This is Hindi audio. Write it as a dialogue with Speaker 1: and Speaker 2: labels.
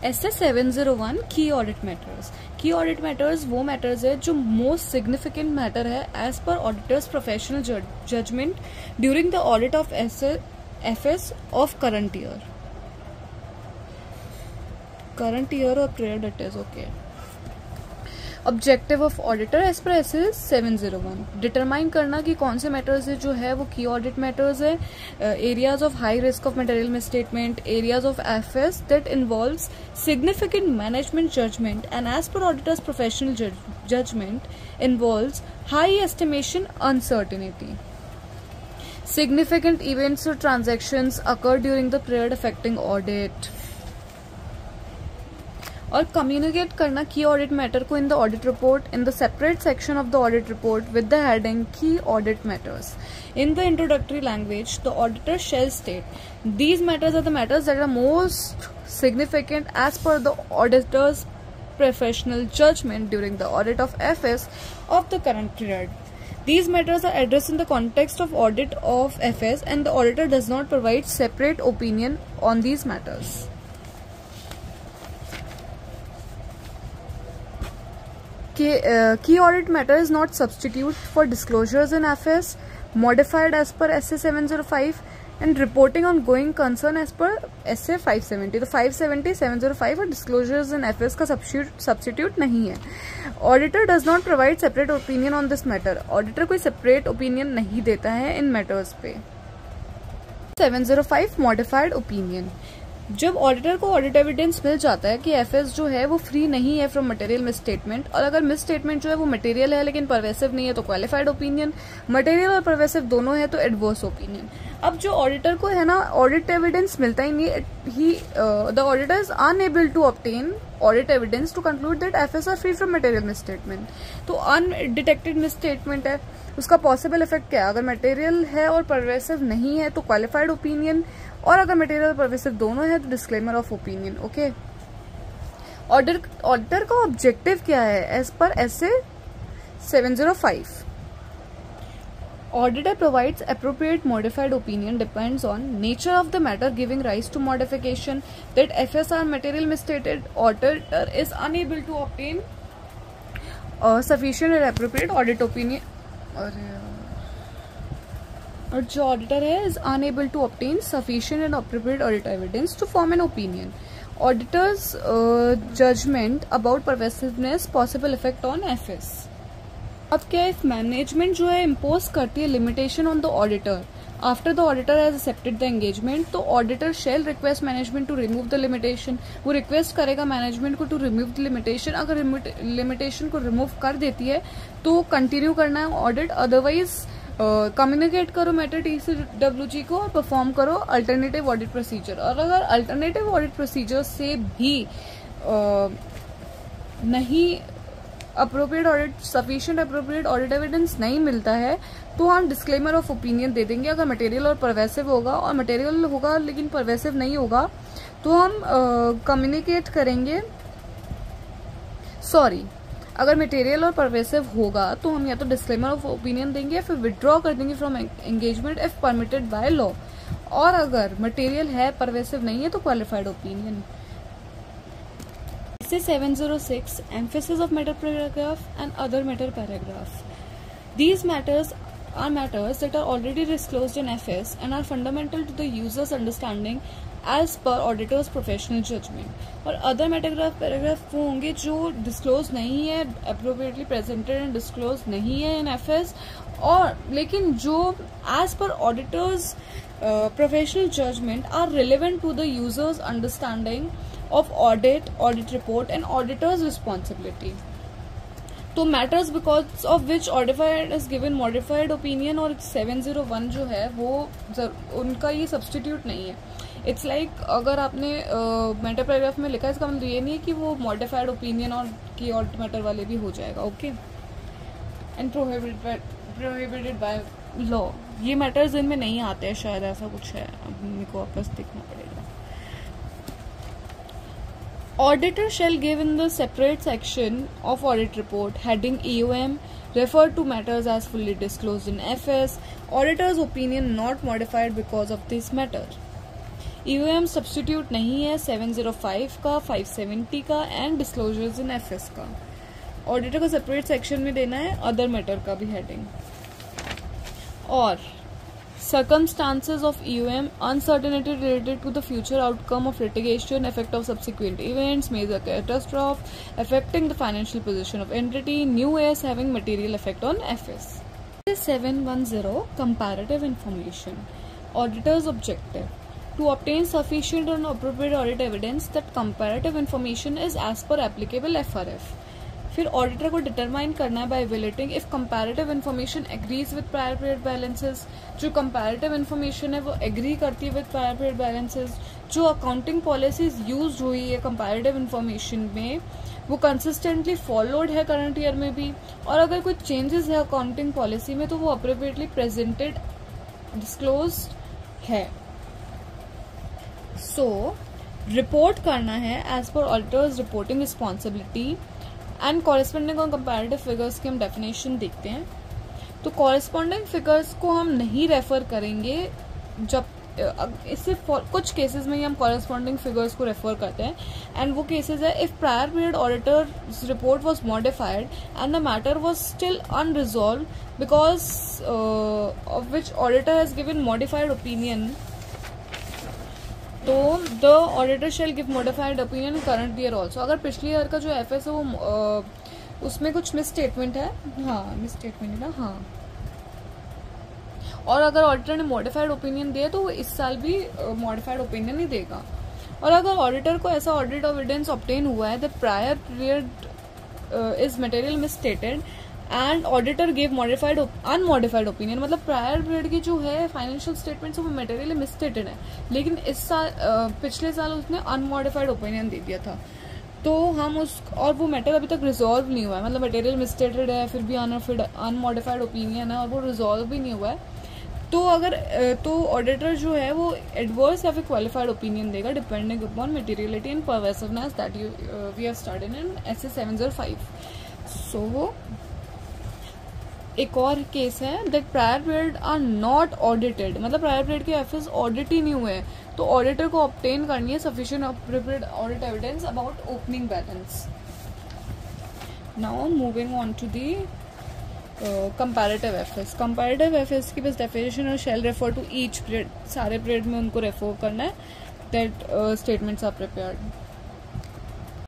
Speaker 1: SS701 key audit matters. Key audit matters वो मैटर्स है जो मोस्ट सिग्निफिकेंट मैटर है as per auditors professional judgement during the audit of FS of current year और period it is okay. Objective of auditor as per SS701 determine करना कि कौन से मैटर्स है जो है वो की ऑडिट मैटर्स है, areas of high risk of material misstatement, areas of FS that involves significant management judgement and as per auditors professional judgement involves high estimation uncertainty. Significant events or transactions occur during the period affecting audit. और कम्युनिकेट करना की ऑडिट मैटर को in the audit report in the separate section of the audit report with the heading key audit matters. In the introductory language the auditor shall state these matters are the matters that are most significant as per the auditor's professional judgement during the audit of FS of the current period. These matters are addressed in the context of audit of FS and the auditor does not provide separate opinion on these matters. Key audit matter is not substitute for disclosures in FS, modified as per SA 705 and reporting on going concern as per SA 570. तो 570, 705 और disclosures in FS का substitute नहीं है. Auditor does not provide separate opinion on this matter. Auditor कोई separate opinion नहीं देता है इन matters पे. 705 modified opinion. जब ऑडिटर को ऑडिट एविडेंस मिल जाता है कि एफएस जो है वो फ्री नहीं है फ्रॉम मटेरियल मिसस्टेटमेंट, और अगर मिसस्टेटमेंट जो है वो मटेरियल है लेकिन परवेसिव नहीं है तो क्वालिफाइड ओपिनियन, मटेरियल और परवेसिव दोनों है तो एडवर्स ओपिनियन. अब जो ऑडिटर को है ना ऑडिट एविडेंस मिलता ही नहीं, ही the auditor is unable to obtain audit evidence to conclude that FS are free from material misstatement. तो अनडिटेक्टेड मिसस्टेटमेंट है, उसका पॉसिबल इफेक्ट क्या है? अगर मटेरियल है और परवेसिव नहीं है तो क्वालिफाइड ओपिनियन, और अगर मटेरियल और परवेसिव दोनों है तो disclaimer of opinion. Okay, auditor का ऑब्जेक्टिव क्या है एज पर SA 705? Auditor provides appropriate modified opinion depends on nature of the matter giving rise to modification, that FSR material misstated. Auditor is unable to obtain sufficient and appropriate audit opinion. और जो ऑडिटर है is unable to obtain sufficient and appropriate audit evidence to form an opinion. Auditor's judgement about pervasiveness possible effect on FS. अब क्या इफ मैनेजमेंट जो है इम्पोज करती है limitation on the auditor after the auditor has accepted the engagement, तो auditor shall request management to remove the limitation. वो रिक्वेस्ट करेगा मैनेजमेंट को टू रिमूव द लिमिटेशन. अगर लिमिटेशन को रिमूव कर देती है तो कंटिन्यू करना है ऑडिट, अदरवाइज कम्युनिकेट करो मैटर TCWG को और परफॉर्म करो अल्टरनेटिव ऑडिट प्रोसीजर. और अगर अल्टरनेटिव ऑडिट प्रोसीजर से भी नहीं appropriate audit sufficient appropriate audit evidence नहीं मिलता है तो हम डिस्क्लेमर ऑफ ओपिनियन दे देंगे. अगर मटेरियल और परवेसिव होगा और मटेरियल होगा लेकिन परवेसिव नहीं होगा तो हम कम्युनिकेट करेंगे अगर मटेरियल और परवेसिव होगा तो हम या तो डिस्क्लेमर ऑफ ओपिनियन देंगे या फिर विड्रॉ कर देंगे from engagement if permitted by law. और अगर मटेरियल है परवेसिव नहीं है तो qualified opinion. SA 706 emphasis of matter paragraph and other matter paragraph. These matters are matters that are already disclosed in FS and are fundamental to the user's understanding as per auditor's professional judgment. और अदर पैराग्राफ वो होंगे जो डिस्क्लोज नहीं है, अप्रोप्रिएटली प्रेजेंटेड एंड डिस्क्लोज नहीं है इन एफएस, और लेकिन जो as per auditors professional judgement are relevant to the users understanding of audit report and auditor's responsibility. तो matters because of which modified is given modified opinion और 701 जो है वो उनका ये सब्सटीट्यूट नहीं है. इट्स लाइक अगर आपने मैटर पैराग्राफ में लिखा है इसका मतलब ये नहीं है कि वो मॉडिफाइड ओपिनियन और की ऑडिट मैटर वाले भी हो जाएगा. Okay, and prohibited by law. ये मैटर्स इनमें नहीं आते हैं शायद, ऐसा कुछ है, अब मेरे को वापस देखना पड़ेगा. Auditor shall give in the separate section of audit report heading EOM refer to matters as fully disclosed in FS. Auditor's opinion not modified because of this matter. EOM substitute नहीं है 705 का, 570 का एंड डिस्क्लोजर्स इन FS का. ऑडिटर को सेपरेट सेक्शन में देना है, अदर मैटर का भी हेडिंग. और circumstances of EOM, uncertainty related to the future outcome of litigation, effect of subsequent events, major catastrophe affecting the financial position of entity, new AS having material effect on FS. 710 comparative information. Auditor's objective: to obtain sufficient and appropriate audit evidence that comparative information is as per applicable FRF. फिर ऑडिटर को डिटरमाइन करना है by evaluating if comparative information agrees with prior period balances. जो कंपैरेटिव इन्फॉर्मेशन है वो एग्री करती है विद प्रायर पीरियड बैलेंसेस. जो अकाउंटिंग पॉलिसीज यूज हुई है कंपैरेटिव इन्फॉर्मेशन में वो कंसिस्टेंटली फॉलोड है करंट ईयर में भी. और अगर कोई चेंजेस है अकाउंटिंग पॉलिसी में तो वो अप्रोप्रिएटली प्रेजेंटेड डिस्क्लोज्ड है. सो रिपोर्ट करना है as per auditors reporting responsibility. And corresponding और कंपैरेटिव फिगर्स की हम डेफिनेशन देखते हैं. तो कॉरेस्पॉन्डिंग फिगर्स को हम नहीं रेफर करेंगे जब इससे कुछ केसेस में ही हम कॉरेस्पॉन्डिंग फिगर्स को रेफर करते हैं. एंड वो केसेस है if prior period auditor report was modified and the matter was still unresolved because of which auditor has given modified opinion. तो the auditor shall give modified opinion current year also. अगर पिछले ईयर का जो FS है वो उसमें कुछ मिस स्टेटमेंट है, हाँ मिस स्टेटमेंट है ना, हाँ. और अगर ऑडिटर ने मॉडिफाइड ओपिनियन दिया तो वो इस साल भी मॉडिफाइड ओपिनियन ही देगा. और अगर ऑडिटर को ऐसा ऑडिट एविडेंस ऑब्टेन हुआ है the prior period is material miss stated and auditor gave modified unmodified opinion, मतलब प्रायर पीरियड की जो है फाइनेंशियल स्टेटमेंट वो मटेरियली मिसस्टेटेड है लेकिन इस साल पिछले साल उसने अनमॉडिफाइड ओपिनियन दे दिया था. तो हम उस और वो मैटर अभी तक रिजॉल्व नहीं हुआ है, मतलब मटेरियल मिसस्टेटेड है फिर भी अनमॉडिफाइड ओपिनियन है और वो रिजॉल्व भी नहीं हुआ है. तो अगर तो ऑडिटर जो है वो एडवर्स या फिर क्वालिफाइड ओपिनियन देगा depending upon materiality and pervasiveness that we have studied in SS 705. So वो एक और केस है that prior period are not audited, मतलब प्रायर पीरियड के FS ऑडिट ही नहीं हुए तो ऑडिटर को ऑब्टेन करनी है sufficient appropriate audit evidence about opening balance. Now moving on to the comparative FS. Comparative FS की बस डेफिनेशन और shall refer to each period, सारे पीरियड में उनको रेफर करना है दैट स्टेटमेंट्स आर प्रिपेयर्ड.